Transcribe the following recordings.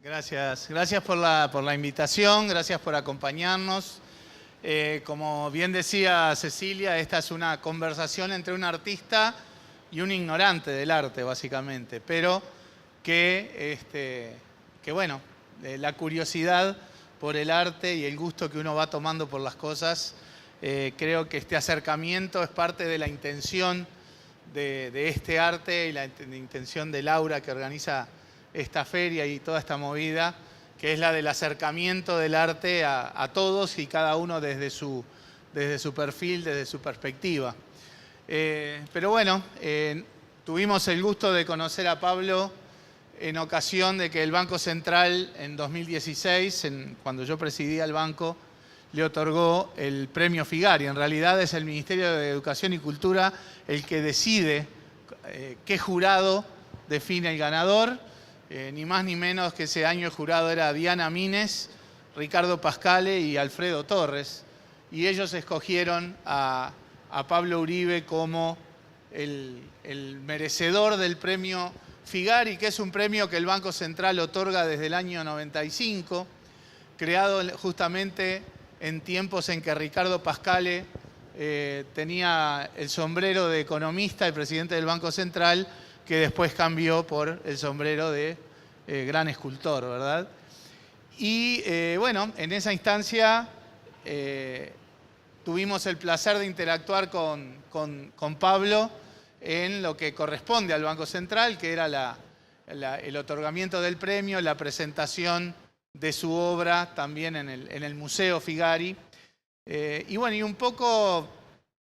Gracias por la invitación, gracias por acompañarnos. Como bien decía Cecilia, esta es una conversación entre un artista y un ignorante del arte, básicamente, pero bueno, la curiosidad por el arte y el gusto que uno va tomando por las cosas, creo que este acercamiento es parte de la intención de este arte y la intención de Laura, que organiza esta feria y toda esta movida, que es la del acercamiento del arte a todos y cada uno desde su perfil, desde su perspectiva. Pero bueno, tuvimos el gusto de conocer a Pablo en ocasión de que el Banco Central en 2016, cuando yo presidía el banco, le otorgó el premio Figari. En realidad es el Ministerio de Educación y Cultura el que decide qué jurado define el ganador. Ni más ni menos que ese año el jurado era Diana Mines, Ricardo Pascale y Alfredo Torres. Y ellos escogieron a Pablo Uribe como el merecedor del premio Figari, que es un premio que el Banco Central otorga desde el año 95, creado justamente en tiempos en que Ricardo Pascale tenía el sombrero de economista y presidente del Banco Central, que después cambió por el sombrero de gran escultor, ¿verdad? Y bueno, en esa instancia tuvimos el placer de interactuar con Pablo en lo que corresponde al Banco Central, que era el otorgamiento del premio, la presentación de su obra también en el Museo Figari. Y bueno, y un poco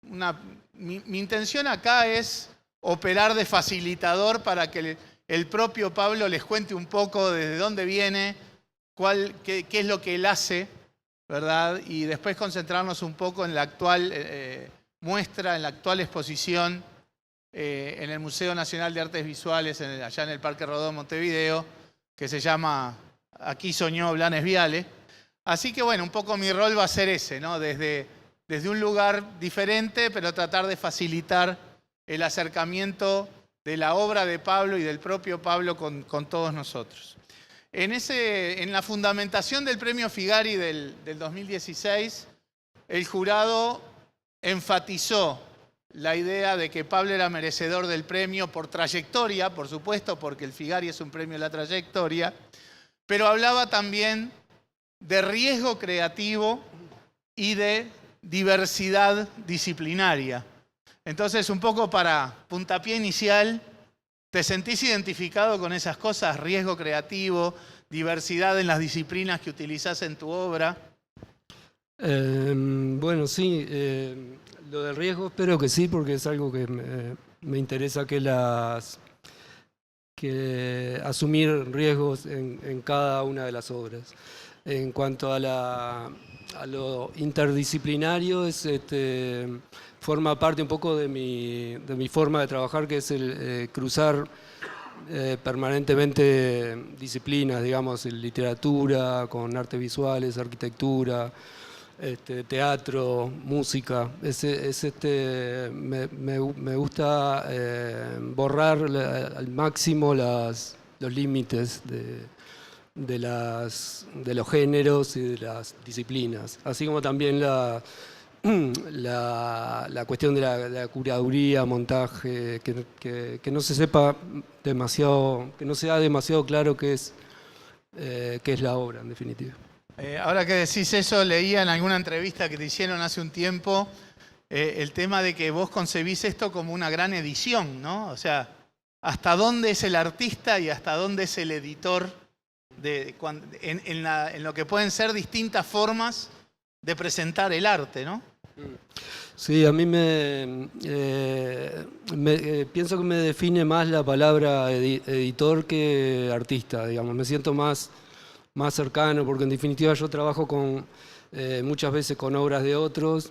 mi intención acá es operar de facilitador para que el propio Pablo les cuente un poco desde dónde viene, qué es lo que él hace, ¿verdad? Y después concentrarnos un poco en la actual muestra, en la actual exposición en el Museo Nacional de Artes Visuales, allá en el Parque Rodó, Montevideo, que se llama Aquí soñó Blanes Viale. Así que bueno, un poco mi rol va a ser ese, ¿no? Desde un lugar diferente, pero tratar de facilitar el acercamiento de la obra de Pablo y del propio Pablo con todos nosotros. En la fundamentación del premio Figari del 2016, el jurado enfatizó la idea de que Pablo era merecedor del premio por trayectoria, por supuesto, porque el Figari es un premio de la trayectoria, pero hablaba también de riesgo creativo y de diversidad disciplinaria. Entonces, un poco para puntapié inicial, ¿te sentís identificado con esas cosas? Riesgo creativo, diversidad en las disciplinas que utilizás en tu obra. Bueno, sí, lo del riesgo espero que sí, porque es algo que me interesa que asumir riesgos en cada una de las obras. En cuanto a lo interdisciplinario, forma parte un poco de mi forma de trabajar, que es el cruzar permanentemente disciplinas, digamos, literatura, con artes visuales, arquitectura, teatro, música. Me gusta borrar al máximo los límites de los géneros y de las disciplinas, así como también la cuestión de la curaduría, montaje, que no se sepa demasiado, que no sea demasiado claro qué es la obra, en definitiva. Ahora que decís eso, leía en alguna entrevista que te hicieron hace un tiempo el tema de que vos concebís esto como una gran edición, ¿no? O sea, ¿hasta dónde es el artista y hasta dónde es el editor en lo que pueden ser distintas formas de presentar el arte, ¿no? Sí, a mí pienso que me define más la palabra editor que artista, digamos. Me siento más cercano, porque en definitiva yo trabajo muchas veces con obras de otros,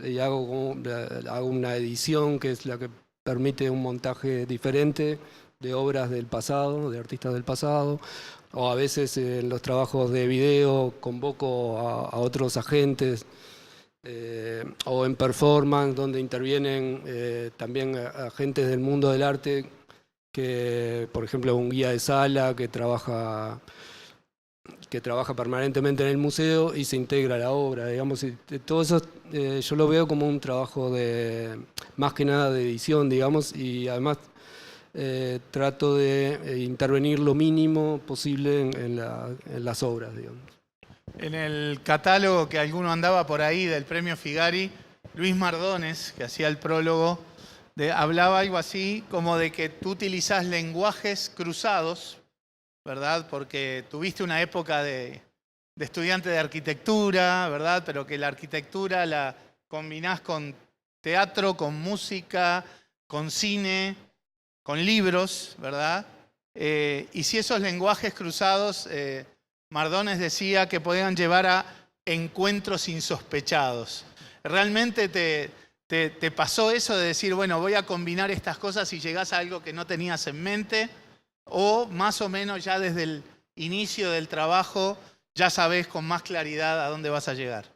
y hago una edición que es la que permite un montaje diferente de obras del pasado, de artistas del pasado, o a veces en los trabajos de video convoco a otros agentes, o en performance, donde intervienen también agentes del mundo del arte, que por ejemplo un guía de sala que trabaja que trabaja permanentemente en el museo y se integra a la obra, digamos. Y todo eso yo lo veo como un trabajo más que nada de edición, digamos, y además trato de intervenir lo mínimo posible en las obras, digamos. En el catálogo que alguno andaba por ahí del premio Figari, Luis Mardones, que hacía el prólogo, hablaba algo así como de que tú utilizás lenguajes cruzados, ¿verdad? Porque tuviste una época de estudiante de arquitectura, ¿verdad? Pero que la arquitectura la combinás con teatro, con música, con cine, con libros, ¿verdad? Y si esos lenguajes cruzados, Mardones decía que podían llevar a encuentros insospechados. ¿Realmente te pasó eso de decir, bueno, voy a combinar estas cosas y llegás a algo que no tenías en mente? ¿O más o menos ya desde el inicio del trabajo ya sabés con más claridad a dónde vas a llegar?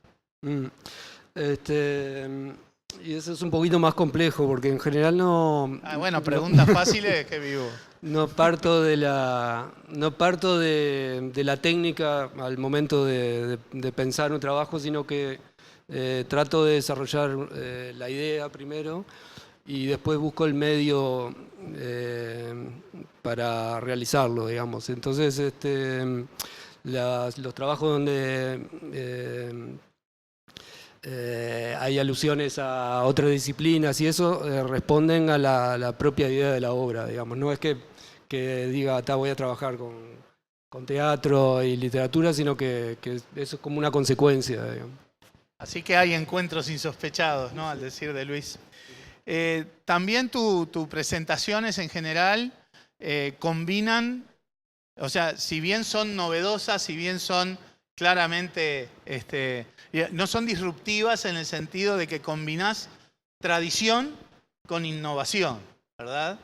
Y eso es un poquito más complejo, porque en general no... bueno, preguntas fáciles que vivo. No parto de la técnica al momento de pensar un trabajo, sino que trato de desarrollar la idea primero y después busco el medio para realizarlo, digamos. Entonces, los trabajos donde hay alusiones a otras disciplinas y eso responden a la propia idea de la obra, digamos. No es que diga, voy a trabajar con teatro y literatura, sino que eso es como una consecuencia, digamos. Así que hay encuentros insospechados, ¿no? Al decir de Luis. También tus presentaciones en general combinan, o sea, si bien son novedosas, si bien son claramente, no son disruptivas en el sentido de que combinás tradición con innovación, ¿verdad?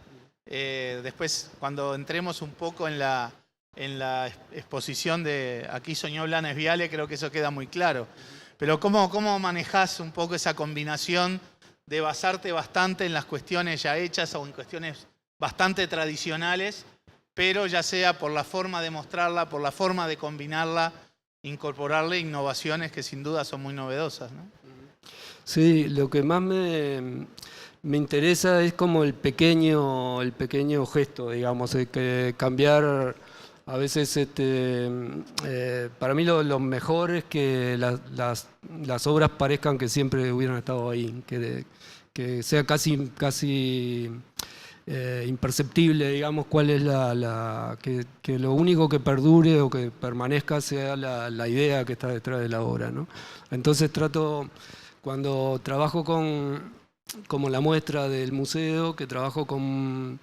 Después, cuando entremos un poco en la exposición de Aquí soñó Blanes Viale, creo que eso queda muy claro. Pero ¿cómo manejás un poco esa combinación de basarte bastante en las cuestiones ya hechas o en cuestiones bastante tradicionales, pero ya sea por la forma de mostrarla, por la forma de combinarla, incorporarle innovaciones que sin duda son muy novedosas, ¿no? Sí, lo que más me interesa es como el pequeño gesto, digamos, que cambiar. A veces, para mí lo mejor es que las obras parezcan que siempre hubieran estado ahí, que sea casi imperceptible, digamos, cuál es que lo único que perdure o que permanezca sea la idea que está detrás de la obra, ¿no? Entonces cuando trabajo como la muestra del museo, que trabajo con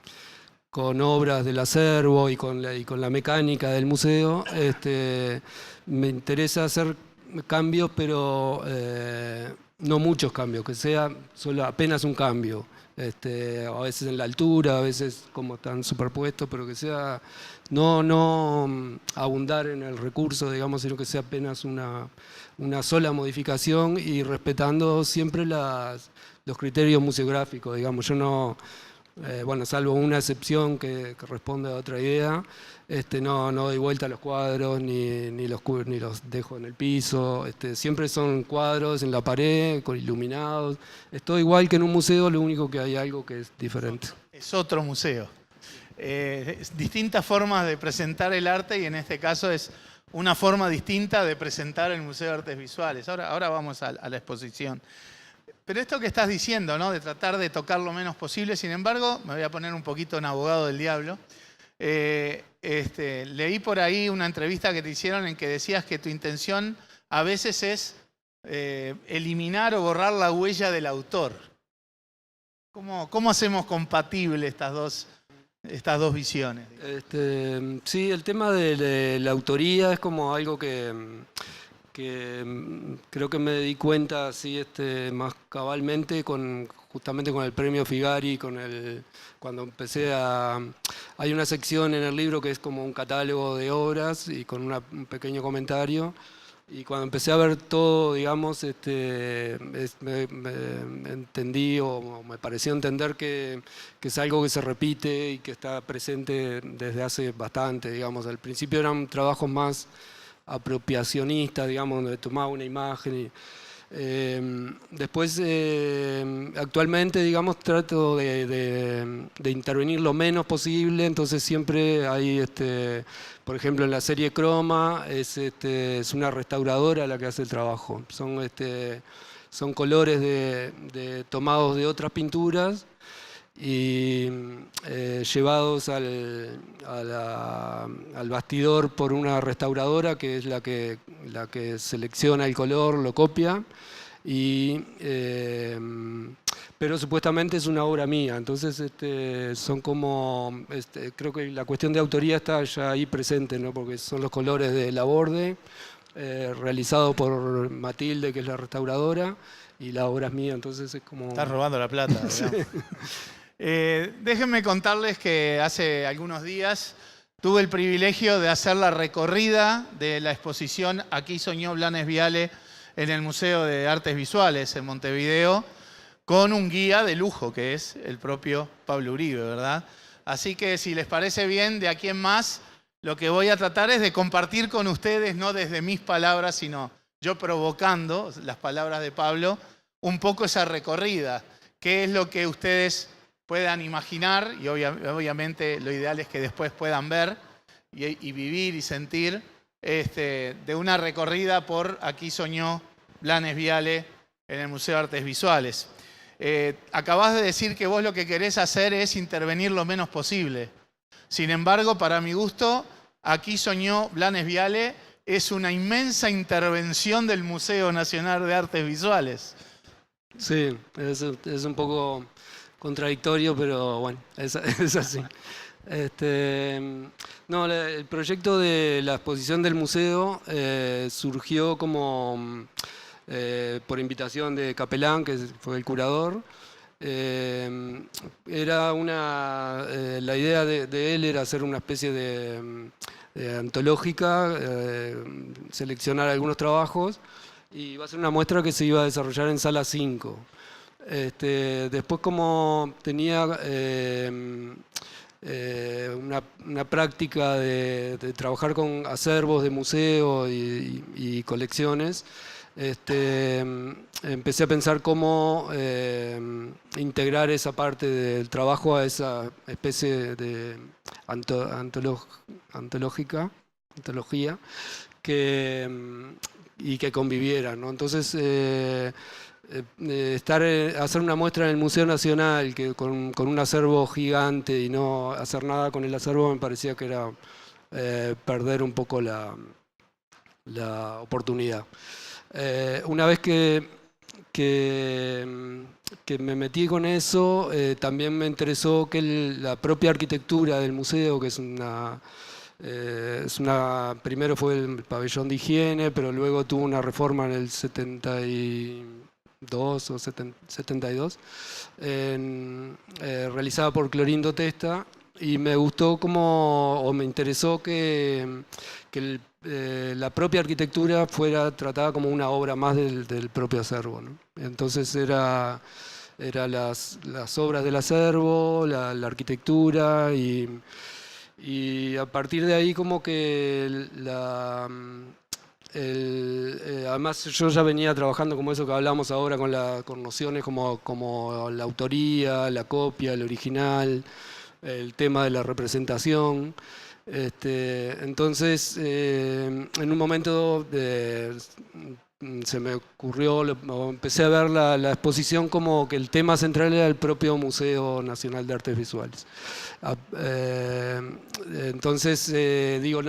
obras del acervo y con la mecánica del museo, me interesa hacer cambios, pero no muchos cambios, que sea solo apenas un cambio. A veces en la altura, a veces como están superpuestos, pero que sea no abundar en el recurso, digamos, sino que sea apenas una sola modificación y respetando siempre los criterios museográficos, digamos. Yo no... bueno, salvo una excepción que responde a otra idea, no doy vuelta a los cuadros ni los dejo en el piso. Siempre son cuadros en la pared, iluminados. Es todo igual que en un museo, lo único que hay algo que es diferente. Es otro museo. Distintas formas de presentar el arte y en este caso es una forma distinta de presentar el Museo de Artes Visuales. Ahora vamos a la exposición. Pero esto que estás diciendo, ¿no? De tratar de tocar lo menos posible, sin embargo, me voy a poner un poquito en abogado del diablo. Leí por ahí una entrevista que te hicieron en que decías que tu intención a veces es eliminar o borrar la huella del autor. ¿Cómo hacemos compatible estas dos visiones? Sí, el tema de la autoría es como algo que creo que me di cuenta así más cabalmente justamente con el premio Figari, cuando empecé hay una sección en el libro que es como un catálogo de obras y con un pequeño comentario, y cuando empecé a ver todo, digamos, me entendí o me pareció entender que es algo que se repite y que está presente desde hace bastante, digamos. Al principio eran trabajos más apropiacionista, digamos, donde tomaba una imagen y, después, actualmente, digamos, trato de intervenir lo menos posible, entonces siempre hay, por ejemplo, en la serie Croma, es una restauradora la que hace el trabajo. Son colores tomados de otras pinturas y llevados al bastidor por una restauradora que es la que selecciona el color, lo copia, pero supuestamente es una obra mía. Entonces son como, creo que la cuestión de autoría está ya ahí presente, ¿no? Porque son los colores de Laborde, realizado por Matilde, que es la restauradora, y la obra es mía, entonces es como... Estás robando la plata, digamos. Sí. Déjenme contarles que hace algunos días tuve el privilegio de hacer la recorrida de la exposición Aquí soñó Blanes Viale en el Museo de Artes Visuales en Montevideo, con un guía de lujo que es el propio Pablo Uribe, ¿verdad? Así que si les parece bien, de aquí en más, lo que voy a tratar es de compartir con ustedes, no desde mis palabras, sino yo provocando las palabras de Pablo, un poco esa recorrida. ¿Qué es lo que ustedes puedan imaginar? Y obviamente lo ideal es que después puedan ver y vivir y sentir de una recorrida por Aquí soñó Blanes Viale en el Museo de Artes Visuales. Acabás de decir que vos lo que querés hacer es intervenir lo menos posible. Sin embargo, para mi gusto, Aquí soñó Blanes Viale es una inmensa intervención del Museo Nacional de Artes Visuales. Sí, es un poco contradictorio, pero bueno, es así. No, el proyecto de la exposición del museo surgió como por invitación de Capelán, que fue el curador. Era la idea de él era hacer una especie de antológica, seleccionar algunos trabajos, y va a ser una muestra que se iba a desarrollar en Sala 5. Después, como tenía una práctica de trabajar con acervos de museo y colecciones, empecé a pensar cómo integrar esa parte del trabajo a esa especie de antología y que conviviera, ¿no? Entonces, hacer una muestra en el Museo Nacional con un acervo gigante y no hacer nada con el acervo me parecía que era perder un poco la oportunidad. Una vez que me metí con eso, también me interesó que la propia arquitectura del museo, que primero fue el pabellón de higiene, pero luego tuvo una reforma en el 72 o 72, realizada por Clorindo Testa, y me gustó me interesó que la propia arquitectura fuera tratada como una obra más del propio acervo, ¿no? Entonces era las obras del acervo, la arquitectura, y a partir de ahí como que además yo ya venía trabajando como eso que hablamos ahora con nociones como la autoría, la copia, el original, el tema de la representación. Entonces, en un momento se me ocurrió, empecé a ver la exposición como que el tema central era el propio Museo Nacional de Artes Visuales. Entonces, digo,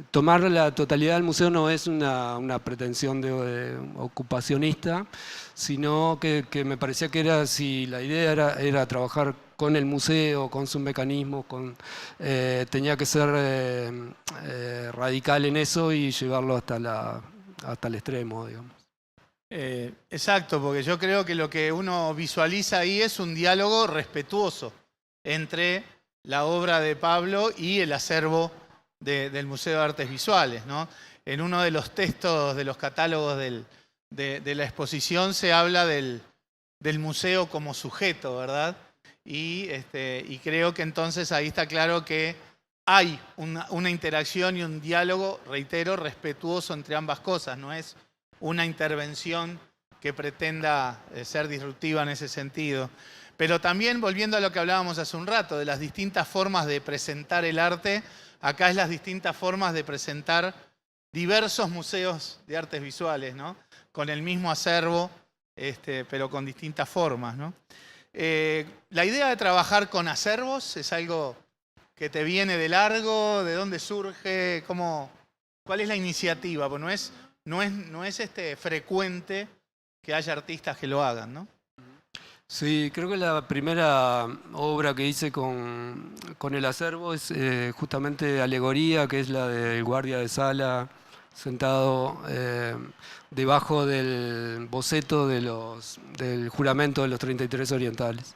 tomar la totalidad del museo no es una pretensión ocupacionista, sino que me parecía que si la idea era trabajar con el museo, con sus mecanismos, tenía que ser radical en eso y llevarlo hasta el extremo, digamos. Exacto, porque yo creo que lo que uno visualiza ahí es un diálogo respetuoso entre la obra de Pablo y el acervo del Museo de Artes Visuales, ¿no? En uno de los textos de los catálogos de la exposición se habla del museo como sujeto, ¿verdad? Y creo que entonces ahí está claro que hay una interacción y un diálogo, reitero, respetuoso entre ambas cosas. No es una intervención que pretenda ser disruptiva en ese sentido. Pero también, volviendo a lo que hablábamos hace un rato, de las distintas formas de presentar el arte, acá es las distintas formas de presentar diversos museos de artes visuales, ¿no? Con el mismo acervo, pero con distintas formas, ¿no? La idea de trabajar con acervos es algo que te viene de largo, ¿de dónde surge? ¿Cuál es la iniciativa? Pues no es frecuente que haya artistas que lo hagan, ¿no? Sí, creo que la primera obra que hice con el acervo es justamente Alegoría, que es la del guardia de sala sentado debajo del boceto del juramento de los 33 orientales.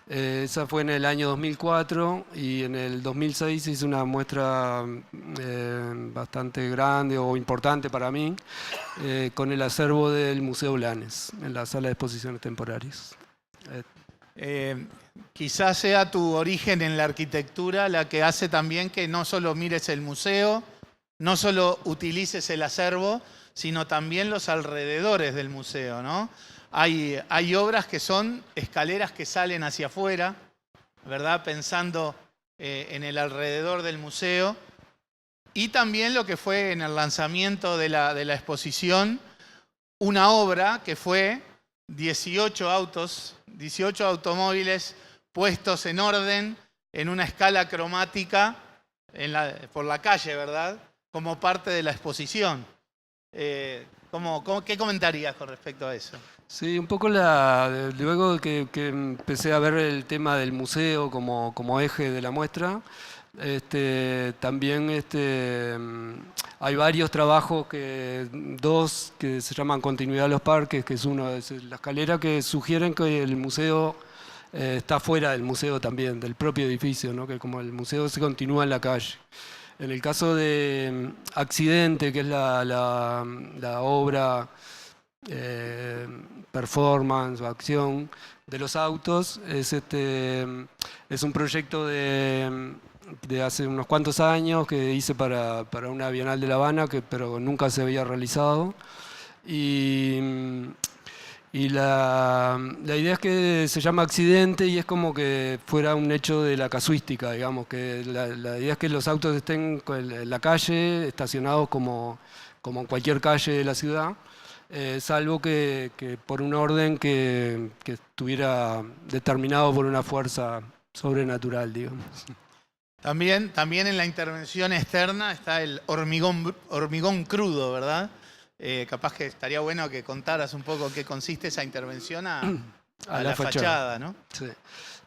Esa fue en el año 2004 y en el 2006 hice una muestra bastante grande o importante para mí con el acervo del Museo Blanes en la sala de exposiciones temporarias. Quizás sea tu origen en la arquitectura la que hace también que no solo mires el museo, no solo utilices el acervo, sino también los alrededores del museo, ¿no? Hay obras que son escaleras que salen hacia afuera, ¿verdad? Pensando en el alrededor del museo. Y también lo que fue en el lanzamiento de la exposición, una obra que fue 18 automóviles puestos en orden en una escala cromática por la calle, ¿verdad? Como parte de la exposición. ¿Qué comentarías con respecto a eso? Sí, un poco luego que empecé a ver el tema del museo como eje de la muestra, también hay varios trabajos, dos que se llaman Continuidad de los Parques, que es uno de la escalera, que sugieren que el museo está fuera del museo también, del propio edificio, ¿no? Que como el museo se continúa en la calle. En el caso de Accidente, que es la obra performance o acción de los autos, es un proyecto de hace unos cuantos años que hice para una Bienal de La Habana, pero nunca se había realizado. Y la idea es que se llama Accidente y es como que fuera un hecho de la casuística, digamos, que la idea es que los autos estén en la calle, estacionados como en cualquier calle de la ciudad, salvo que por un orden que estuviera determinado por una fuerza sobrenatural, digamos. También en la intervención externa está el hormigón crudo, ¿verdad? Capaz que estaría bueno que contaras un poco qué consiste esa intervención a la fachada, ¿no? Sí.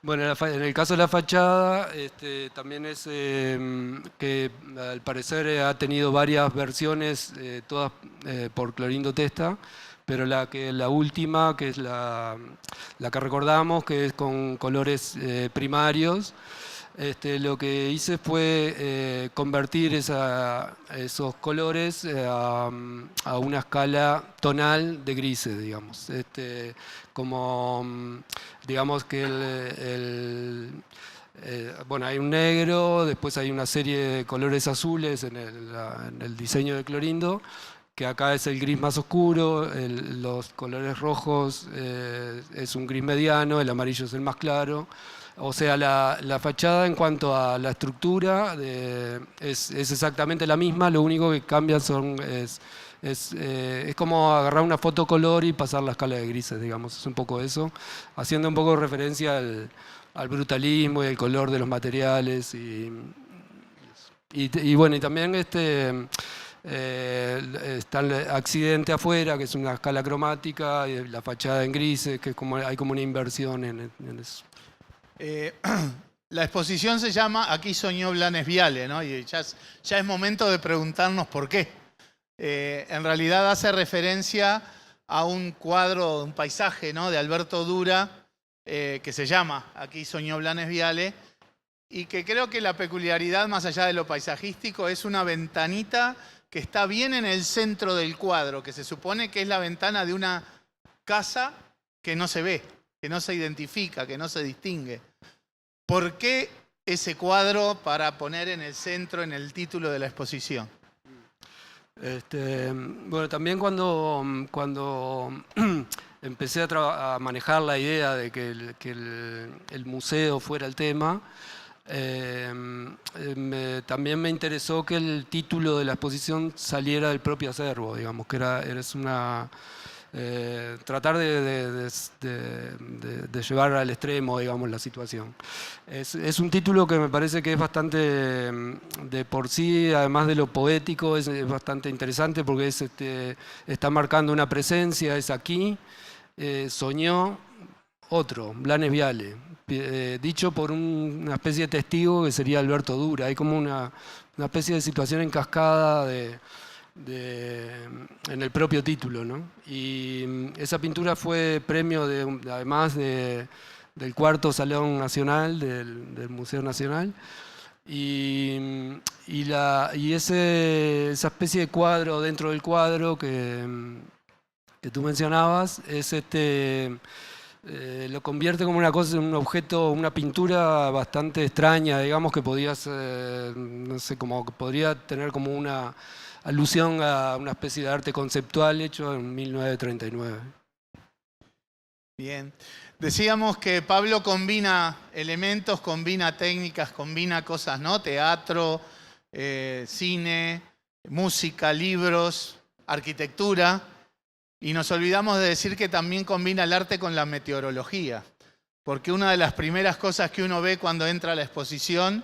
Bueno, en el caso de la fachada, también es que al parecer ha tenido varias versiones, todas por Clorindo Testa, pero la última, que es la que recordamos, que es con colores primarios. Lo que hice fue convertir esos colores a una escala tonal de grises, digamos. Digamos que bueno, hay un negro, después hay una serie de colores azules en el diseño de Clorindo, que acá es el gris más oscuro, los colores rojos es un gris mediano, el amarillo es el más claro. O sea, la fachada en cuanto a la estructura es exactamente la misma, lo único que cambia es como agarrar una foto color y pasar la escala de grises, digamos, es un poco eso, haciendo un poco referencia al brutalismo y el color de los materiales y bueno, y también está el Accidente afuera, que es una escala cromática, y la fachada en grises, que hay como una inversión en eso. La exposición se llama Aquí soñó Blanes Viale, ¿no? Y ya es momento de preguntarnos por qué. En realidad hace referencia a un cuadro, un paisaje, ¿no? De Alberto Dura, que se llama Aquí soñó Blanes Viale, y que creo que la peculiaridad, más allá de lo paisajístico, es una ventanita que está bien en el centro del cuadro, que se supone que es la ventana de una casa que no se ve, que no se identifica, que no se distingue. ¿Por qué ese cuadro para poner en el centro, en el título de la exposición? Bueno, también cuando empecé a manejar la idea de que el museo fuera el tema, también me interesó que el título de la exposición saliera del propio acervo, digamos, que es una... tratar de llevar al extremo, digamos, la situación. Es un título que me parece que es bastante, de por sí, además de lo poético, es bastante interesante porque está marcando una presencia, es aquí, soñó otro, Blanes Viale, dicho por una especie de testigo que sería Alberto Dura. Hay como una especie de situación en cascada en el propio título, ¿no? Y esa pintura fue premio, además del cuarto Salón Nacional del Museo Nacional. Y esa especie de cuadro dentro del cuadro que tú mencionabas es lo convierte como una cosa, un objeto, una pintura bastante extraña, digamos, que podía ser, no sé, como que podría tener como una alusión a una especie de arte conceptual hecho en 1939. Bien. Decíamos que Pablo combina elementos, combina técnicas, combina cosas, ¿no? Teatro, cine, música, libros, arquitectura. Y nos olvidamos de decir que también combina el arte con la meteorología. Porque una de las primeras cosas que uno ve cuando entra a la exposición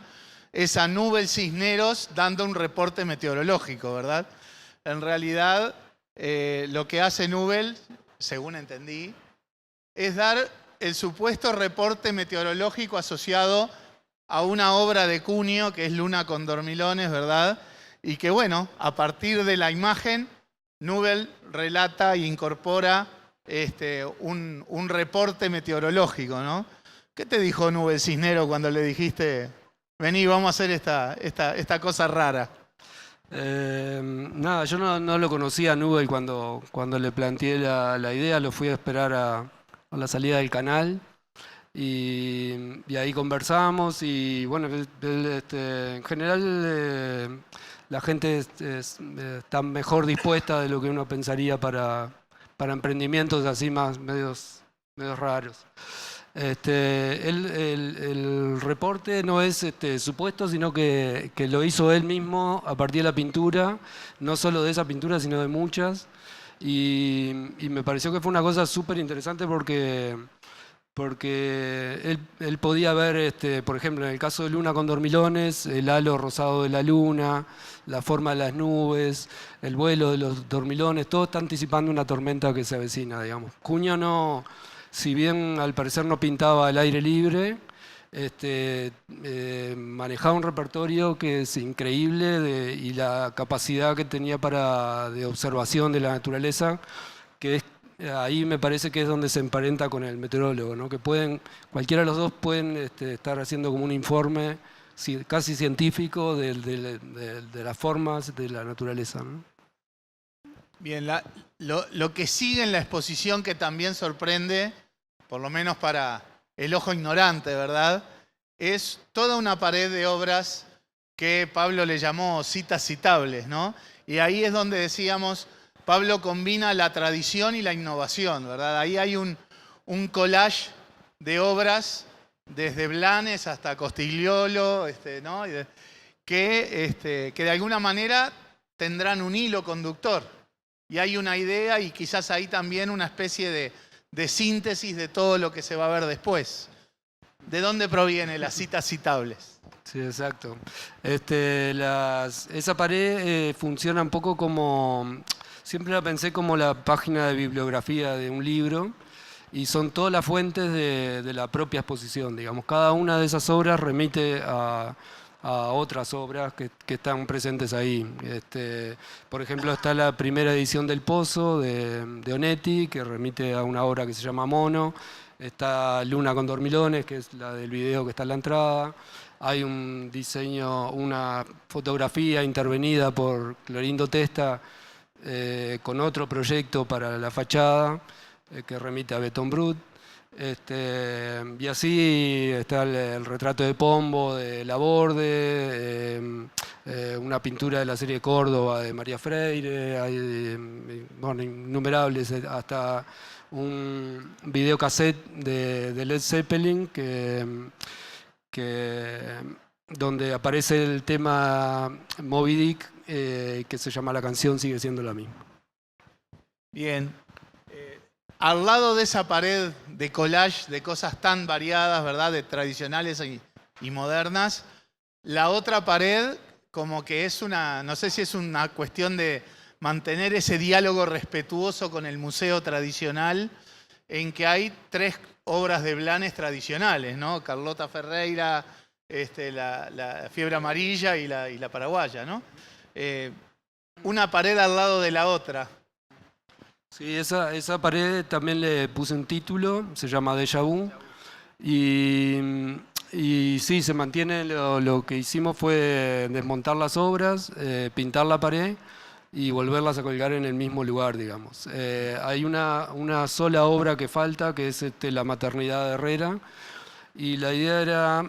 es a Nubel Cisneros dando un reporte meteorológico, ¿verdad? En realidad, lo que hace Nubel, según entendí, es dar el supuesto reporte meteorológico asociado a una obra de Cunio, que es Luna con dormilones, ¿verdad? Y que, bueno, a partir de la imagen, Nubel relata e incorpora un reporte meteorológico, ¿no? ¿Qué te dijo Nubel Cisneros cuando le dijiste, vení, vamos a hacer esta cosa rara? Nada, yo no lo conocía a Nubel cuando le planteé la idea, lo fui a esperar a la salida del canal y ahí conversamos y bueno, en general la gente está mejor dispuesta de lo que uno pensaría para emprendimientos así más medios raros. El reporte no es supuesto, sino que lo hizo él mismo a partir de la pintura, no solo de esa pintura, sino de muchas. Y me pareció que fue una cosa súper interesante porque él podía ver, por ejemplo, en el caso de Luna con dormilones, el halo rosado de la luna, la forma de las nubes, el vuelo de los dormilones, todo está anticipando una tormenta que se avecina, digamos. Cunio no, si bien al parecer no pintaba al aire libre, manejaba un repertorio que es increíble y la capacidad que tenía de observación de la naturaleza, que es ahí me parece que es donde se emparenta con el meteorólogo, ¿no? Que cualquiera de los dos pueden estar haciendo como un informe casi científico de las formas de la naturaleza, ¿no? Bien, lo que sigue en la exposición que también sorprende, por lo menos para el ojo ignorante, ¿verdad? Es toda una pared de obras que Pablo le llamó citas citables, ¿no? Y ahí es donde decíamos, Pablo combina la tradición y la innovación, ¿verdad? Ahí hay un collage de desde Blanes hasta Costigliolo, ¿no? Que de alguna manera tendrán un hilo conductor. Y hay una idea y quizás ahí también una especie de síntesis de todo lo que se va a ver después. ¿De dónde provienen las citas citables? Sí, exacto. Esa pared funciona un poco como... Siempre la pensé como la página de bibliografía de un libro y son todas las fuentes de la propia exposición, digamos. Cada una de esas obras remite a otras obras que están presentes ahí. Por ejemplo, está la primera edición del Pozo de Onetti, que remite a una obra que se llama Mono. Está Luna con dormilones, que es la del video que está en la entrada. Hay un diseño, una fotografía intervenida por Clorindo Testa, con otro proyecto para la fachada que remite a Beton Brut. Y así está el retrato de Pombo, de Laborde, una pintura de la serie Córdoba de María Freire, hay bueno, innumerables, hasta un videocassette de Led Zeppelin donde aparece el tema Moby Dick, que se llama La canción sigue siendo la misma. Bien. Al lado de esa pared de collage de cosas tan variadas, ¿verdad? De tradicionales y modernas, la otra pared como que es una, no sé si es una cuestión de mantener ese diálogo respetuoso con el museo tradicional, en que hay 3 obras de Blanes tradicionales, ¿no? Carlota Ferreira, la Fiebre Amarilla y la Paraguaya, ¿no? Una pared al lado de la otra. Sí, esa pared también le puse un título, se llama Déjà Vu, y sí, se mantiene, lo que hicimos fue desmontar las obras, pintar la pared y volverlas a colgar en el mismo lugar, digamos. Hay una sola obra que falta, que es La Maternidad de Herrera, y la idea era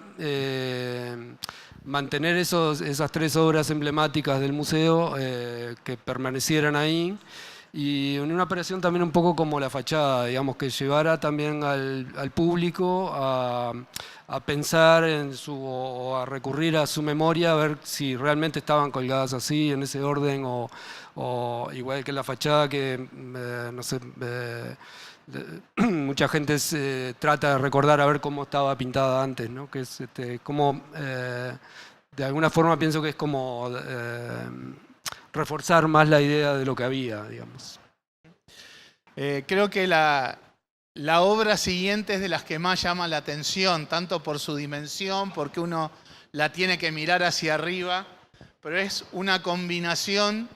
mantener esas 3 obras emblemáticas del museo que permanecieran ahí, y en una operación también un poco como la fachada, digamos, que llevara también al público a pensar o a recurrir a su memoria, a ver si realmente estaban colgadas así, en ese orden, o igual que la fachada que, no sé, mucha gente trata de recordar a ver cómo estaba pintada antes, ¿no? Que es como, de alguna forma pienso que es como reforzar más la idea de lo que había, digamos. Creo que la obra siguiente es de las que más llama la atención, tanto por su dimensión, porque uno la tiene que mirar hacia arriba, pero es una combinación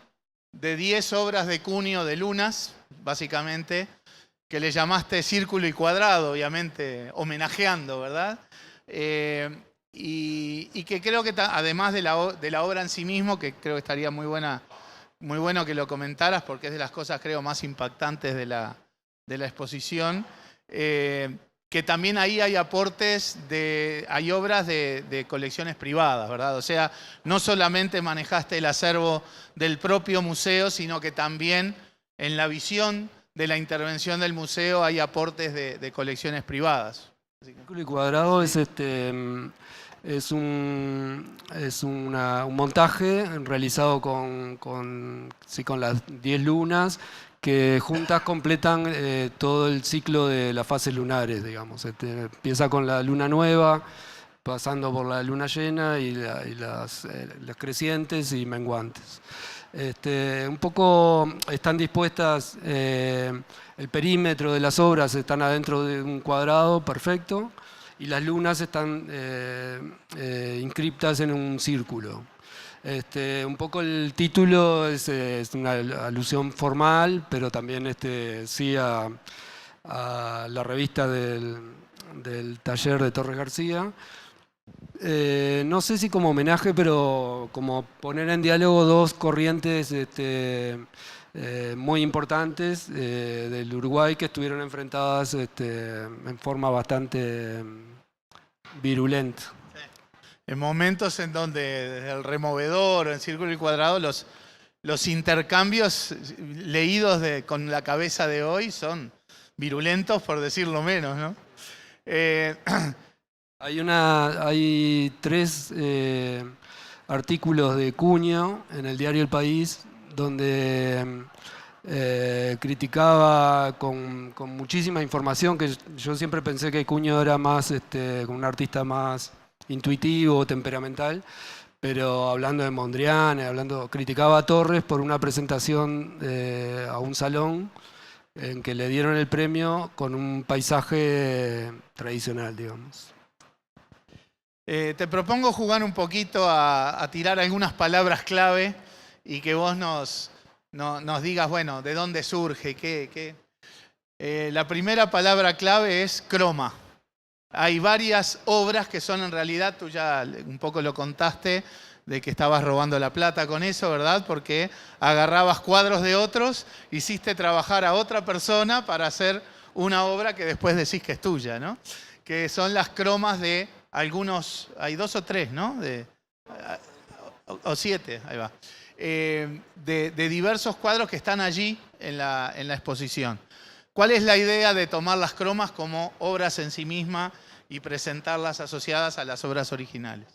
de 10 obras de Cunio de lunas, básicamente, que le llamaste Círculo y Cuadrado, obviamente, homenajeando, ¿verdad? Y que creo que además de la obra en sí mismo, que creo que estaría muy bueno que lo comentaras, porque es de las cosas, creo, más impactantes de la exposición, que también ahí hay aportes, hay obras de colecciones privadas, ¿verdad? O sea, no solamente manejaste el acervo del propio museo, sino que también en la visión de la intervención del museo hay aportes de colecciones privadas. Círculo y Cuadrado es un montaje realizado con las 10 lunas que juntas completan todo el ciclo de las fases lunares, digamos. Empieza con la luna nueva, pasando por la luna llena y las crecientes y menguantes. Un poco están dispuestas, el perímetro de las obras están adentro de un cuadrado perfecto, y las lunas están inscriptas en un círculo. Un poco el título es una alusión formal, pero también sí a la revista del taller de Torres García. No sé si como homenaje, pero como poner en diálogo 2 corrientes muy importantes del Uruguay que estuvieron enfrentadas en forma bastante virulenta. En momentos en donde desde el removedor o en Círculo y Cuadrado los intercambios leídos con la cabeza de hoy son virulentos, por decirlo menos, ¿no? Hay 3 artículos de Cunio en el diario El País donde criticaba con muchísima información, que yo siempre pensé que Cunio era más un artista más intuitivo, temperamental, pero hablando de Mondrian, criticaba a Torres por una presentación a un salón en que le dieron el premio con un paisaje tradicional, digamos. Te propongo jugar un poquito a tirar algunas palabras clave y que vos nos digas, bueno, de dónde surge, qué. La primera palabra clave es croma. Hay varias obras que son en realidad, tú ya un poco lo contaste, de que estabas robando la plata con eso, ¿verdad? Porque agarrabas cuadros de otros, hiciste trabajar a otra persona para hacer una obra que después decís que es tuya, ¿no? Que son las cromas de algunos, hay 2 o 3, ¿no? O 7, ahí va. De diversos cuadros que están allí en la exposición. ¿Cuál es la idea de tomar las cromas como obras en sí misma y presentarlas asociadas a las obras originales?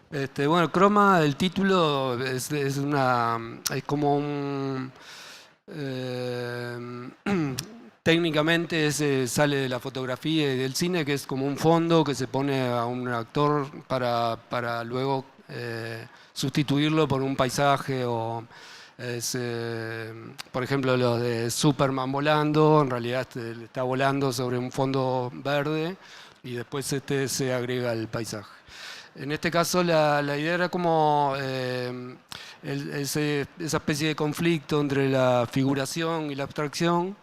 Bueno, croma, el título es como un... técnicamente sale de la fotografía y del cine, que es como un fondo que se pone a un actor para luego sustituirlo por un paisaje o... por ejemplo, los de Superman volando, en realidad está volando sobre un fondo verde y después se agrega el paisaje. En este caso la idea era como esa especie de conflicto entre la figuración y la abstracción,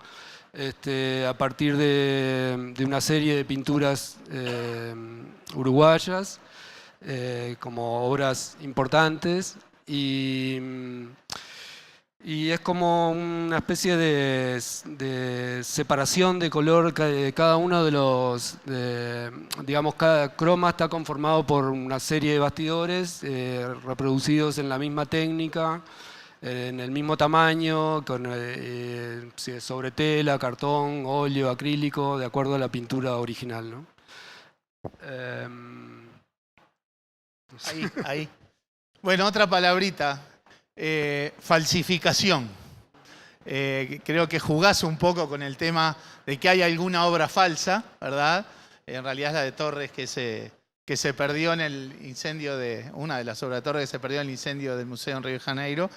a partir de una serie de pinturas uruguayas, como obras importantes, y es como una especie de separación de color de cada uno de los... digamos, cada croma está conformado por una serie de bastidores reproducidos en la misma técnica, en el mismo tamaño, sobre tela, cartón, óleo, acrílico, de acuerdo a la pintura original, ¿no? Ahí. Bueno, otra palabrita. Falsificación. Creo que jugás un poco con el tema de que hay alguna obra falsa, ¿verdad? En realidad es la de Torres que se perdió en el incendio una de las obras de Torres que se perdió en el incendio del museo en Río de Janeiro.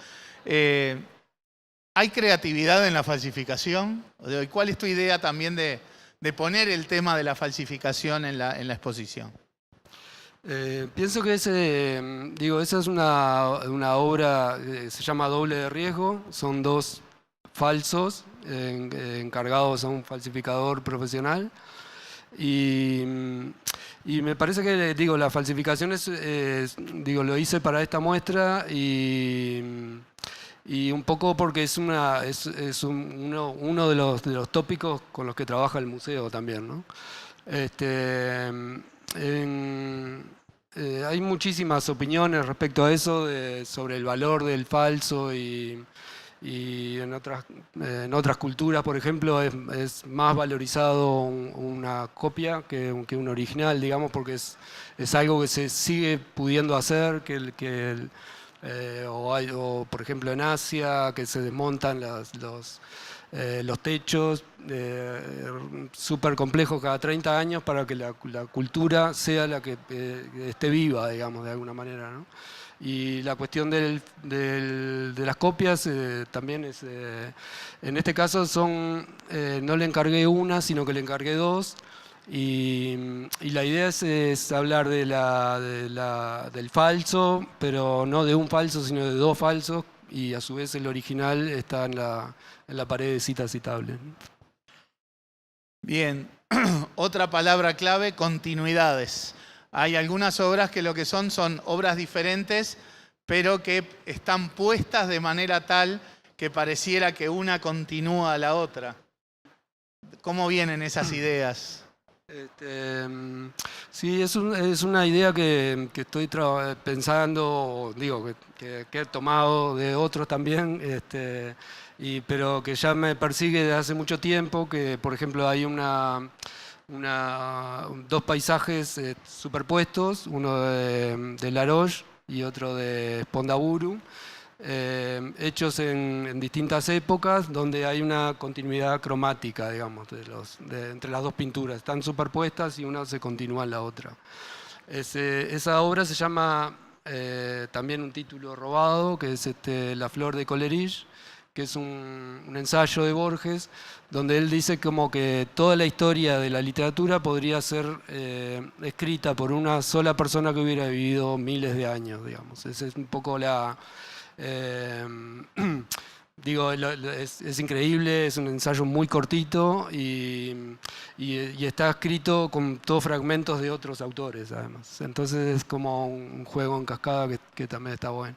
¿Hay creatividad en la falsificación? ¿Y cuál es tu idea también de poner el tema de la falsificación en la exposición? Pienso que esa es una obra, se llama Doble de Riesgo, son 2 falsos encargados a un falsificador profesional, y me parece que la falsificación lo hice para esta muestra y un poco porque es uno de los tópicos con los que trabaja el museo también, ¿no? Hay muchísimas opiniones respecto a eso, sobre el valor del falso, y en otras culturas, por ejemplo, es más valorizado una copia que un original, digamos, porque es algo que se sigue pudiendo hacer, o por ejemplo en Asia, que se desmontan los techos súper complejos cada 30 años para que la cultura sea la que esté viva, digamos, de alguna manera, ¿no? Y la cuestión de las copias también es... en este caso no le encargué una, sino que le encargué 2. Y la idea es hablar del falso, pero no de un falso, sino de 2 falsos, y a su vez el original está en la pared de citas citables. Bien, otra palabra clave, continuidades. Hay algunas obras que lo que son obras diferentes, pero que están puestas de manera tal que pareciera que una continúa a la otra. ¿Cómo vienen esas ideas? Sí, es una idea que estoy pensando, que he tomado de otros también, pero que ya me persigue desde hace mucho tiempo, que por ejemplo hay 2 paisajes superpuestos, uno de Laroche y otro de Spondaburu, hechos en distintas épocas, donde hay una continuidad cromática, digamos, entre las 2 pinturas. Están superpuestas y una se continúa en la otra. Esa obra se llama, también un título robado, que es La flor de Coleridge, que es un ensayo de Borges, donde él dice como que toda la historia de la literatura podría ser escrita por una sola persona que hubiera vivido miles de años, digamos. Esa es un poco es increíble, es un ensayo muy cortito y está escrito con todos fragmentos de otros autores, además. Entonces es como un juego en cascada que también está bueno.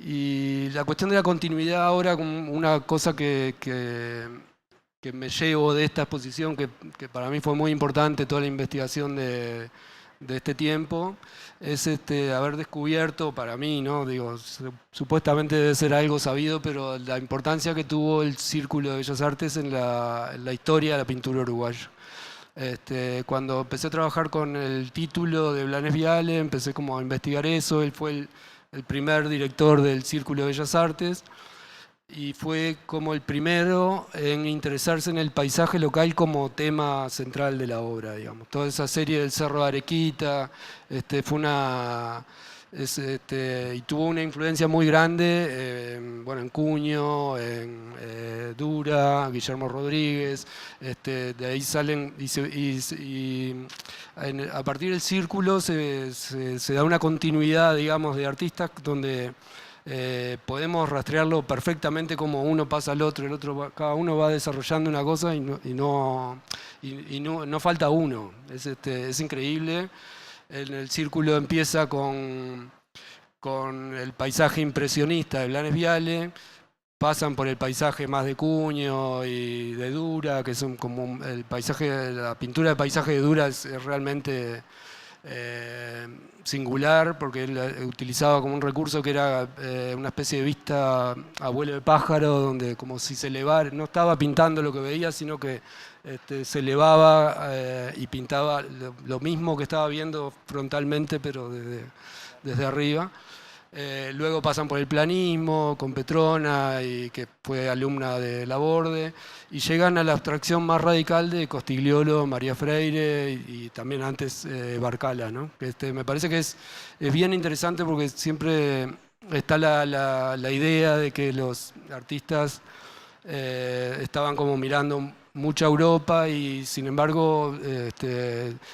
Y la cuestión de la continuidad ahora, como una cosa que me llevo de esta exposición, que para mí fue muy importante toda la investigación de este tiempo, es haber descubierto, para mí, ¿no? Digo, supuestamente debe ser algo sabido, pero la importancia que tuvo el Círculo de Bellas Artes en la historia de la pintura uruguaya. Cuando empecé a trabajar con el título de Blanes Viale, empecé como a investigar eso. Él fue el primer director del Círculo de Bellas Artes y fue como el primero en interesarse en el paisaje local como tema central de la obra, digamos. Toda esa serie del Cerro de Arequita fue y tuvo una influencia muy grande bueno, en Cuño, en Dura, Guillermo Rodríguez. De ahí salen a partir del Círculo se da una continuidad, digamos, de artistas donde podemos rastrearlo perfectamente, como uno pasa al otro, cada uno va desarrollando una cosa y no falta uno. Es increíble. En el Círculo empieza con el paisaje impresionista de Blanes Viale, pasan por el paisaje más de Cuño y de Dura, que son como el paisaje, la pintura de paisaje de Dura es realmente singular, porque él utilizaba como un recurso que era una especie de vista a vuelo de pájaro, donde como si se elevara, no estaba pintando lo que veía, sino que se elevaba y pintaba lo mismo que estaba viendo frontalmente, pero desde arriba. Luego pasan por el planismo con Petrona, y que fue alumna de Laborde, y llegan a la abstracción más radical de Costigliolo, María Freire y también antes Barcala, ¿no? Me parece que es bien interesante, porque siempre está la idea de que los artistas estaban como mirando mucha Europa, y sin embargo,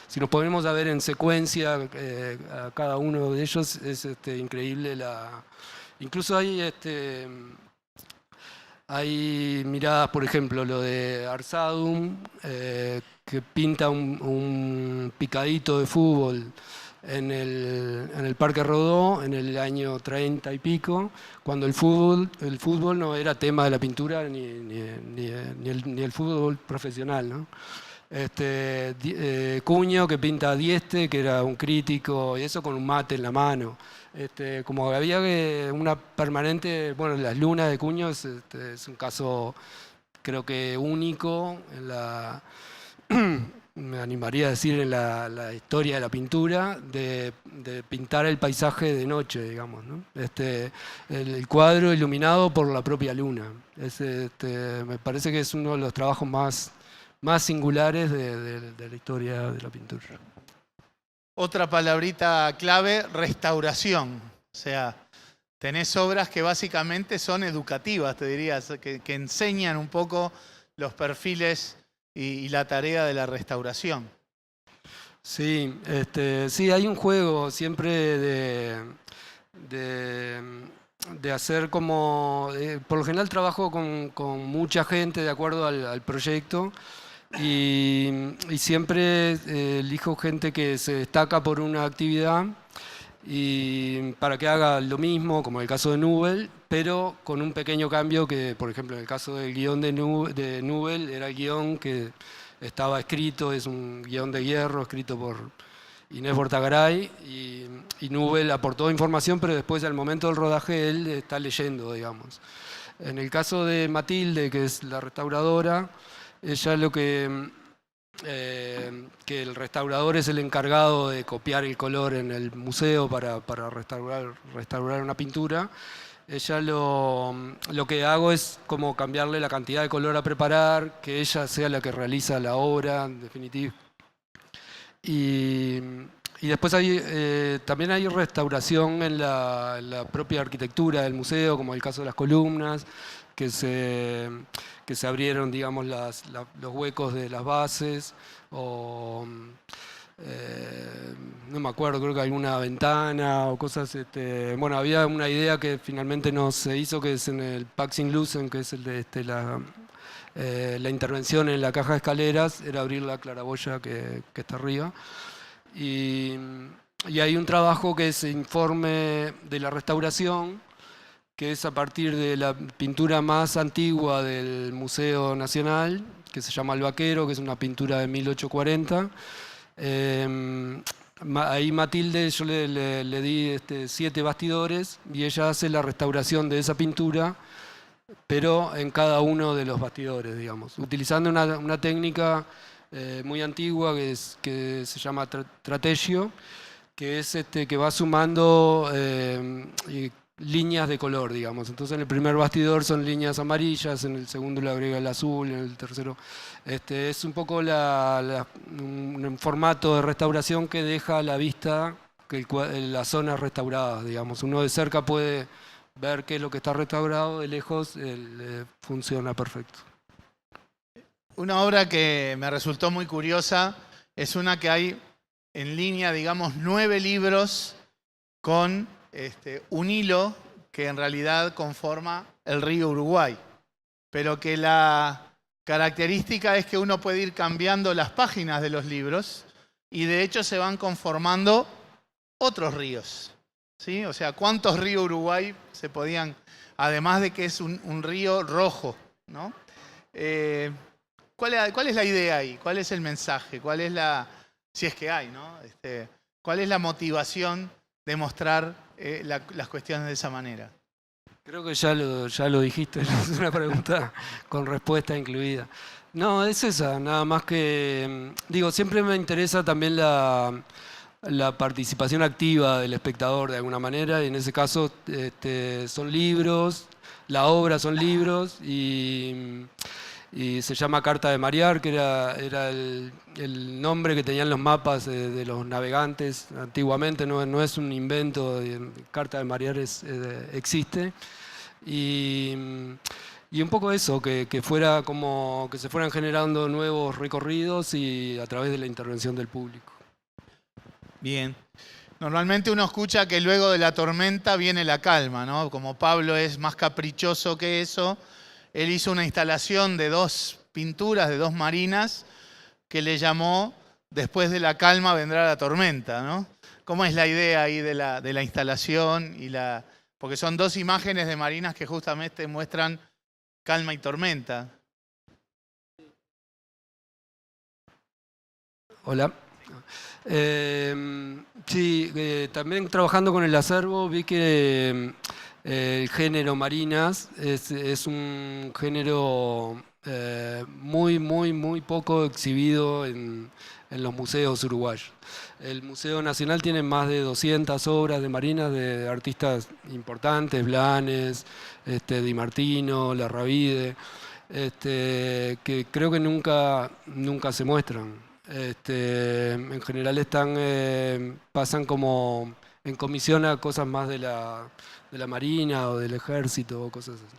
si nos ponemos a ver en secuencia a cada uno de ellos, es increíble. Incluso hay miradas, por ejemplo, lo de Arsadum, que pinta un picadito de fútbol en el Parque Rodó en el año 30 y pico, cuando el fútbol no era tema de la pintura ni el fútbol profesional, ¿no? Cuño, que pinta a Dieste, que era un crítico, y eso con un mate en la mano. Como había una permanente, bueno, las lunas de Cuño es un caso, creo que único en la me animaría a decir en la historia de la pintura, de pintar el paisaje de noche, digamos, ¿no? El cuadro iluminado por la propia luna. Me parece que es uno de los trabajos más singulares de la historia de la pintura. Otra palabrita clave, restauración. O sea, tenés obras que básicamente son educativas, te dirías, que enseñan un poco los perfiles y la tarea de la restauración. Sí, sí, hay un juego siempre de hacer como... por lo general trabajo con mucha gente de acuerdo al proyecto, y siempre elijo gente que se destaca por una actividad y para que haga lo mismo, como en el caso de Nubel, pero con un pequeño cambio que, por ejemplo, en el caso del guión de Nubel, era el guión que estaba escrito, es un guión de hierro escrito por Inés Bortagaray, y Nubel aportó información, pero después, al momento del rodaje, él está leyendo, digamos. En el caso de Matilde, que es la restauradora, ella lo que el restaurador es el encargado de copiar el color en el museo para restaurar una pintura. Ella lo que hago es como cambiarle la cantidad de color a preparar, que ella sea la que realiza la obra, en definitiva. Y después también hay restauración en la propia arquitectura del museo, como el caso de las columnas, que se abrieron, digamos, los huecos de las bases, o no me acuerdo, creo que alguna ventana o cosas. Bueno, había una idea que finalmente no se hizo, que es en el Paxing Lucen, que es el de la intervención en la caja de escaleras, era abrir la claraboya que está arriba. Y hay un trabajo que es informe de la restauración, que es a partir de la pintura más antigua del Museo Nacional, que se llama El Vaquero, que es una pintura de 1840. Ahí Matilde, yo le di 7 bastidores y ella hace la restauración de esa pintura, pero en cada uno de los bastidores, digamos, utilizando una técnica muy antigua que se llama trategio, que es que va sumando líneas de color, digamos. Entonces en el primer bastidor son líneas amarillas, en el segundo le agrega el azul, en el tercero... es un poco un formato de restauración que deja a la vista las zonas restauradas, digamos. Uno de cerca puede ver qué es lo que está restaurado, de lejos funciona perfecto. Una obra que me resultó muy curiosa es una que hay en línea, digamos, 9 libros con un hilo que en realidad conforma el río Uruguay, pero que la característica es que uno puede ir cambiando las páginas de los libros y de hecho se van conformando otros ríos, ¿sí? O sea, ¿cuántos ríos Uruguay se podían, además de que es un río rojo, ¿no? ¿Cuál es la idea ahí? ¿Cuál es el mensaje? ¿Cuál es si es que hay, ¿no? ¿Cuál es la motivación de mostrar las cuestiones de esa manera? Creo que ya lo dijiste, es una pregunta con respuesta incluida. No, es esa, nada más que... Digo, siempre me interesa también la participación activa del espectador de alguna manera, y en ese caso son libros, la obra son libros, y se llama Carta de Marear, que era el nombre que tenían los mapas de los navegantes antiguamente, no es un invento, Carta de Marear existe. Y un poco eso, que fuera como que se fueran generando nuevos recorridos y a través de la intervención del público. Bien. Normalmente uno escucha que luego de la tormenta viene la calma, ¿no? Como Pablo es más caprichoso que eso, él hizo una instalación de 2 pinturas, de 2 marinas, que le llamó Después de la calma vendrá la tormenta, ¿no? ¿Cómo es la idea ahí de la instalación? Porque son 2 imágenes de marinas que justamente muestran calma y tormenta. Hola. Sí, también trabajando con el acervo vi que el género marinas es un género muy poco exhibido en los museos uruguayos. El Museo Nacional tiene más de 200 obras de marinas de artistas importantes, Blanes, Di Martino, Larravide, que creo que nunca se muestran. En general pasan como en comisión a cosas más de la Marina o del Ejército o cosas así.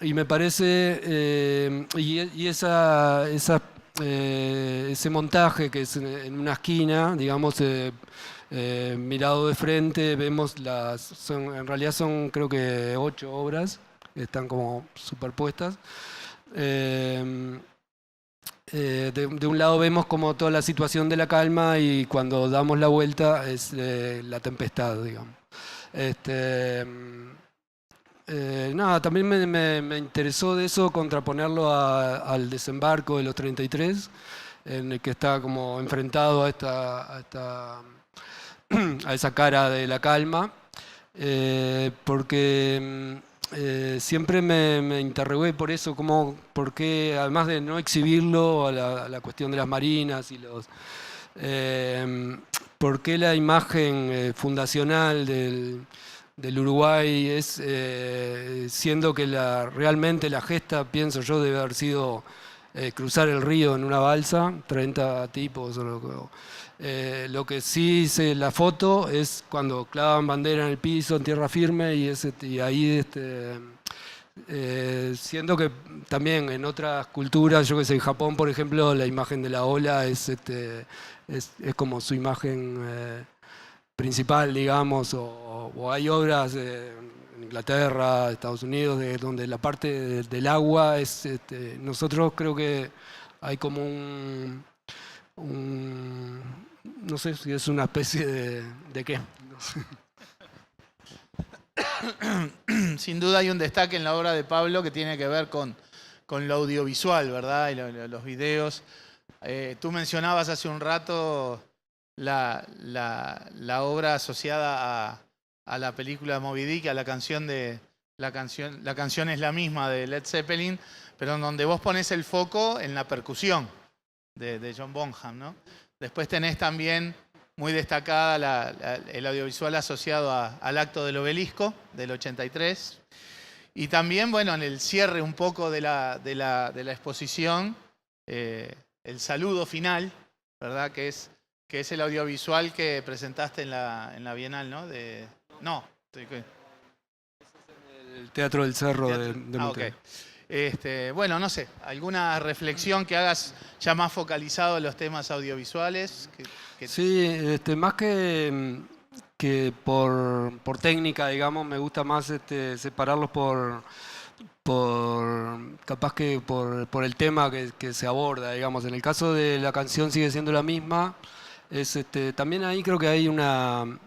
Y me parece, ese montaje que es en una esquina, digamos, mirado de frente, vemos en realidad son creo que 8 obras, están como superpuestas. De un lado vemos como toda la situación de la calma y cuando damos la vuelta es la tempestad, digamos. Nada, también me interesó de eso contraponerlo al desembarco de los 33, en el que está como enfrentado a esa cara de la calma, porque siempre me interrogué por eso, por qué, además de no exhibirlo a la cuestión de las marinas y por qué la imagen fundacional del Uruguay es, siendo que realmente la gesta, pienso yo, debe haber sido cruzar el río en una balsa, 30 tipos lo que sí hice la foto es cuando clavan bandera en el piso, en tierra firme, y ahí siendo que también en otras culturas, yo que sé, en Japón, por ejemplo, la imagen de la ola es como su imagen principal, digamos, o hay obras en Inglaterra, Estados Unidos, donde la parte del agua es, nosotros creo que hay como no sé si es una especie de qué. No sé. sin duda hay un destaque en la obra de Pablo que tiene que ver con lo audiovisual, ¿verdad? Y los videos. Tú mencionabas hace un rato la obra asociada a la película Moby Dick, a la canción la canción es la misma de Led Zeppelin, pero en donde vos pones el foco en la percusión de John Bonham, ¿no? Después tenés también muy destacada el audiovisual asociado al acto del Obelisco del 83. Y también, bueno, en el cierre un poco de la exposición, el saludo final, ¿verdad? Que es el audiovisual que presentaste en la Bienal, ¿no? El Teatro del Cerro de ok. Montevideo. Bueno, no sé, ¿alguna reflexión que hagas ya más focalizado en los temas audiovisuales? Sí, más que por técnica, digamos, me gusta más separarlos capaz que por el tema que se aborda, digamos. En el caso de la canción sigue siendo la misma. También ahí creo que hay una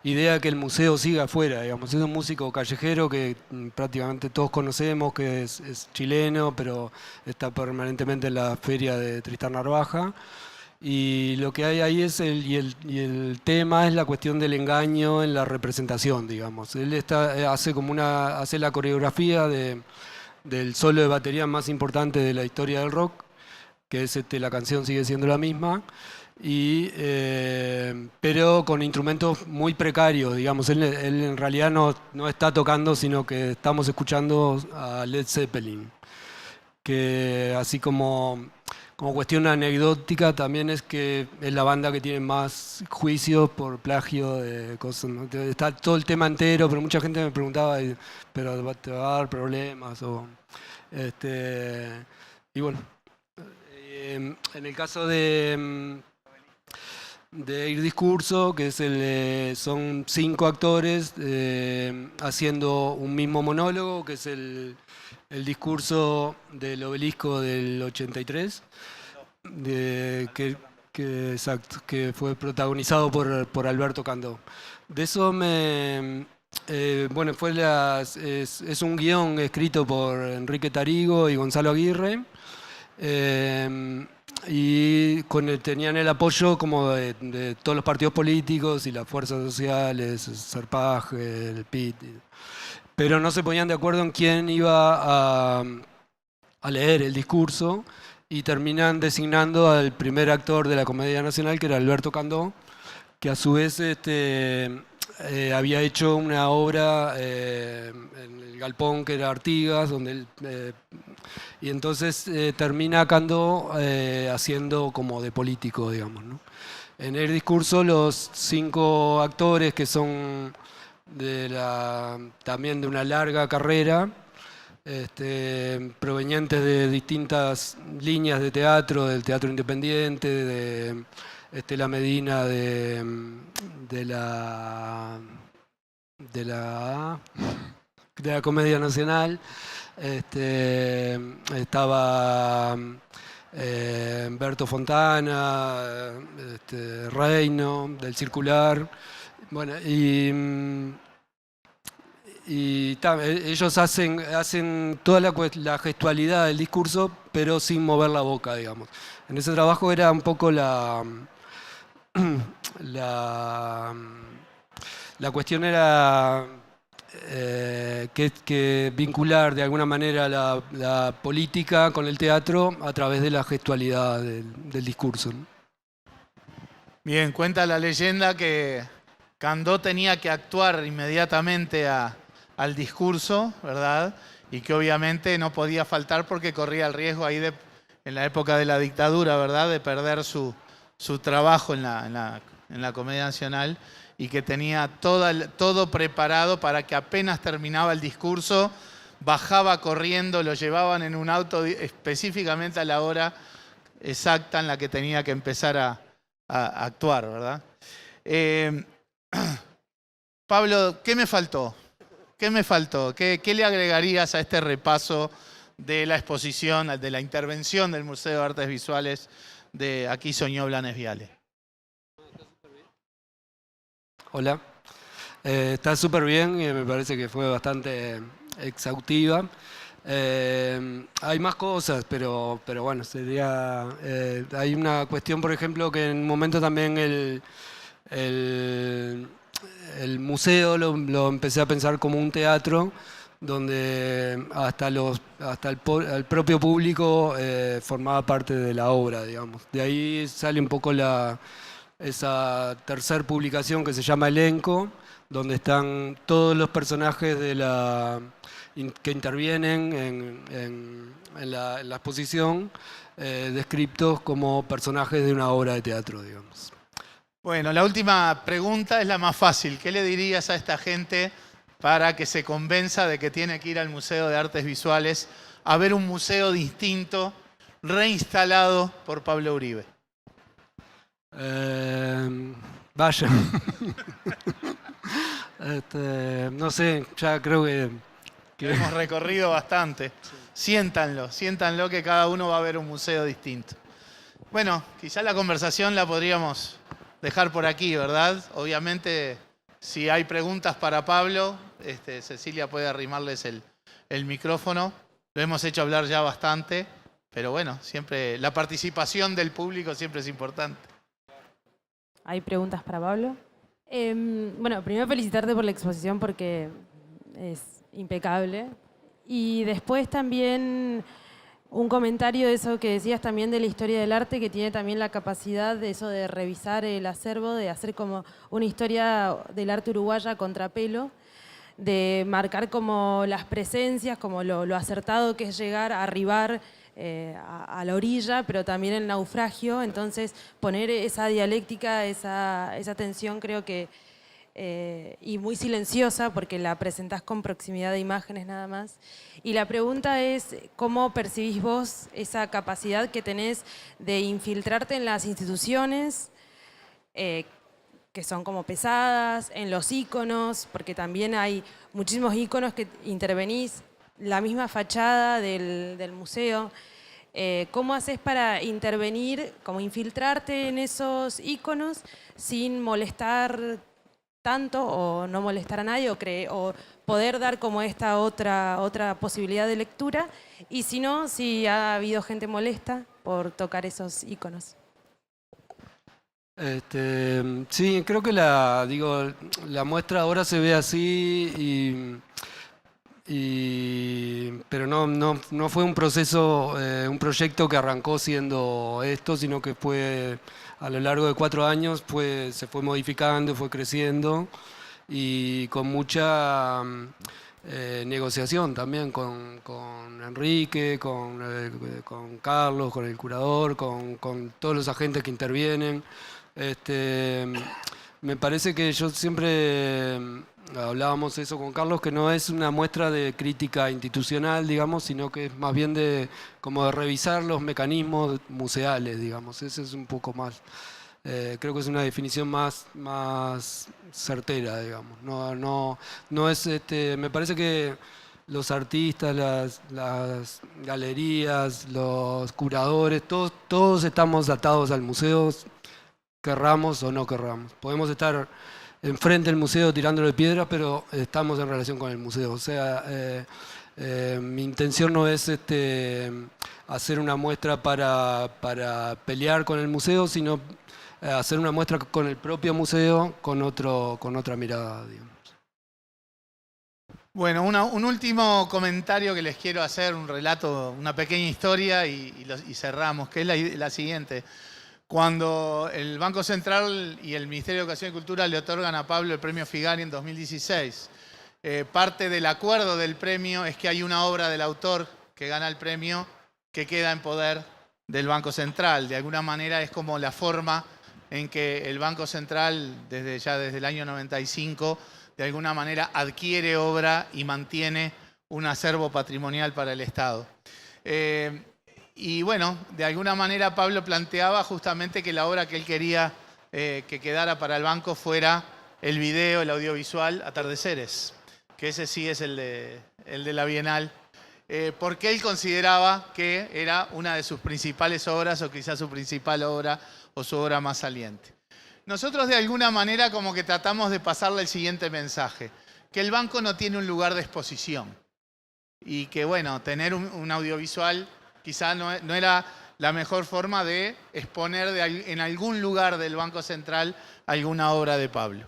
idea que el museo siga afuera, digamos. Es un músico callejero que prácticamente todos conocemos, que es chileno, pero está permanentemente en la feria de Tristán Narvaja. Y lo que hay ahí es el tema es la cuestión del engaño en la representación, digamos. Él hace la coreografía del solo de batería más importante de la historia del rock, que es la canción sigue siendo la misma, pero con instrumentos muy precarios, digamos. Él en realidad no está tocando, sino que estamos escuchando a Led Zeppelin, que así como cuestión anecdótica también es que es la banda que tiene más juicios por plagio de cosas, ¿no? Está todo el tema entero, pero mucha gente me preguntaba, pero te va a dar problemas y bueno, en el caso de Ir Discurso, que son 5 actores haciendo un mismo monólogo, que es el discurso del Obelisco del 83, exacto, que fue protagonizado por Alberto Candó. De eso bueno, es un guión escrito por Enrique Tarigo y Gonzalo Aguirre, y tenían el apoyo como de todos los partidos políticos y las fuerzas sociales, Serpaj, el PIT, pero no se ponían de acuerdo en quién iba a leer el discurso, y terminan designando al primer actor de la Comedia Nacional, que era Alberto Candó, que a su vez había hecho una obra en el Galpón, que era Artigas, donde él, y entonces termina Candó haciendo como de político, digamos, ¿no? En el discurso los 5 actores, que son también de una larga carrera, provenientes de distintas líneas de teatro, del teatro independiente, de la Medina, de la Comedia Nacional, estaba Berto Fontana, Reino, del Circular, bueno, ellos hacen toda la gestualidad del discurso, pero sin mover la boca, digamos. En ese trabajo era un poco la cuestión era que vincular de alguna manera la política con el teatro a través de la gestualidad del discurso, ¿no? Bien, cuenta la leyenda que Candó tenía que actuar inmediatamente al discurso, ¿verdad? Y que obviamente no podía faltar porque corría el riesgo ahí en la época de la dictadura, ¿verdad? De perder su trabajo en la Comedia Nacional, y que tenía todo preparado para que apenas terminaba el discurso, bajaba corriendo, lo llevaban en un auto específicamente a la hora exacta en la que tenía que empezar a actuar, ¿verdad? Pablo, ¿qué me faltó? ¿Qué me faltó? ¿Qué le agregarías a este repaso de la exposición, de la intervención del Museo de Artes Visuales de Aquí Soñó Blanes Viale? Hola. Está súper bien y me parece que fue bastante exhaustiva. Hay más cosas, pero bueno, sería... hay una cuestión, por ejemplo, que en un momento también el, el museo lo empecé a pensar como un teatro donde el propio público formaba parte de la obra, digamos. De ahí sale un poco esa tercer publicación que se llama Elenco, donde están todos los personajes que intervienen en la exposición, descritos como personajes de una obra de teatro, digamos. Bueno, la última pregunta es la más fácil. ¿Qué le dirías a esta gente para que se convenza de que tiene que ir al Museo de Artes Visuales a ver un museo distinto, reinstalado por Pablo Uribe? Vaya. No sé, ya creo que Hemos recorrido bastante. Siéntanlo, siéntanlo que cada uno va a ver un museo distinto. Bueno, quizá la conversación la podríamos dejar por aquí, ¿verdad? Obviamente, si hay preguntas para Pablo, Cecilia puede arrimarles el micrófono. Lo hemos hecho hablar ya bastante, pero bueno, siempre la participación del público siempre es importante. ¿Hay preguntas para Pablo? Bueno, primero felicitarte por la exposición porque es impecable. Y después también un comentario de eso que decías también de la historia del arte, que tiene también la capacidad de eso de revisar el acervo, de hacer como una historia del arte uruguaya a contrapelo, de marcar como las presencias, como lo acertado que es llegar a arribar a la orilla, pero también el naufragio. Entonces poner esa dialéctica, esa tensión creo que, y muy silenciosa porque la presentás con proximidad de imágenes nada más. Y la pregunta es, ¿cómo percibís vos esa capacidad que tenés de infiltrarte en las instituciones, que son como pesadas, en los íconos, porque también hay muchísimos íconos que intervenís, la misma fachada del museo? ¿Cómo haces para intervenir, como infiltrarte en esos íconos sin molestar tanto o no molestar a nadie o poder dar como esta otra posibilidad de lectura? Y si no, si ha habido gente molesta por tocar esos íconos. Sí, creo que la muestra ahora se ve así, pero no fue un proceso, un proyecto que arrancó siendo esto, sino que fue a lo largo de 4 años, se fue modificando, fue creciendo y con mucha negociación también con Enrique, con Carlos, con el curador, con todos los agentes que intervienen. Me parece que yo siempre hablábamos eso con Carlos, que no es una muestra de crítica institucional, digamos, sino que es más bien como de revisar los mecanismos museales, digamos. Ese es un poco más, creo que es una definición más certera, digamos. No es, me parece que los artistas, las galerías, los curadores, todos estamos atados al museo, querramos o no querramos. Podemos estar enfrente del museo tirándole piedras, pero estamos en relación con el museo. O sea, mi intención no es hacer una muestra para pelear con el museo, sino hacer una muestra con el propio museo, con otra mirada, digamos. Bueno, un último comentario que les quiero hacer, un relato, una pequeña historia y cerramos, que es la siguiente. Cuando el Banco Central y el Ministerio de Educación y Cultura le otorgan a Pablo el premio Figari en 2016, parte del acuerdo del premio es que hay una obra del autor que gana el premio que queda en poder del Banco Central. De alguna manera es como la forma en que el Banco Central, desde el año 95, de alguna manera adquiere obra y mantiene un acervo patrimonial para el Estado. Y bueno, de alguna manera Pablo planteaba justamente que la obra que él quería que quedara para el banco fuera el video, el audiovisual Atardeceres, que ese sí es el de la Bienal, porque él consideraba que era una de sus principales obras o quizás su principal obra o su obra más saliente. nosotros de alguna manera como que tratamos de pasarle el siguiente mensaje, que el banco no tiene un lugar de exposición y que, bueno, tener un audiovisual quizá no era la mejor forma de exponer en algún lugar del Banco Central alguna obra de Pablo.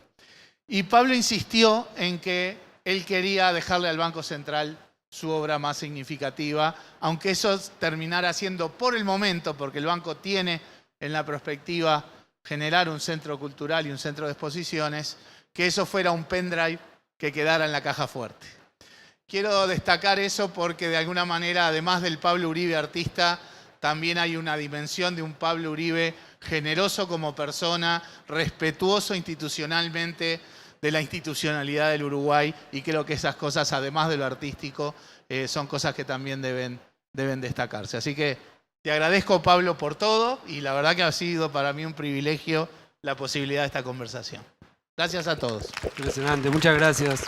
Y Pablo insistió en que él quería dejarle al Banco Central su obra más significativa, aunque eso terminara siendo por el momento, porque el banco tiene en la perspectiva generar un centro cultural y un centro de exposiciones, que eso fuera un pendrive que quedara en la caja fuerte. Quiero destacar eso porque de alguna manera, además del Pablo Uribe artista, también hay una dimensión de un Pablo Uribe generoso como persona, respetuoso institucionalmente de la institucionalidad del Uruguay, y creo que esas cosas, además de lo artístico, son cosas que también deben destacarse. Así que te agradezco, Pablo, por todo, y la verdad que ha sido para mí un privilegio la posibilidad de esta conversación. Gracias a todos. Impresionante, muchas gracias.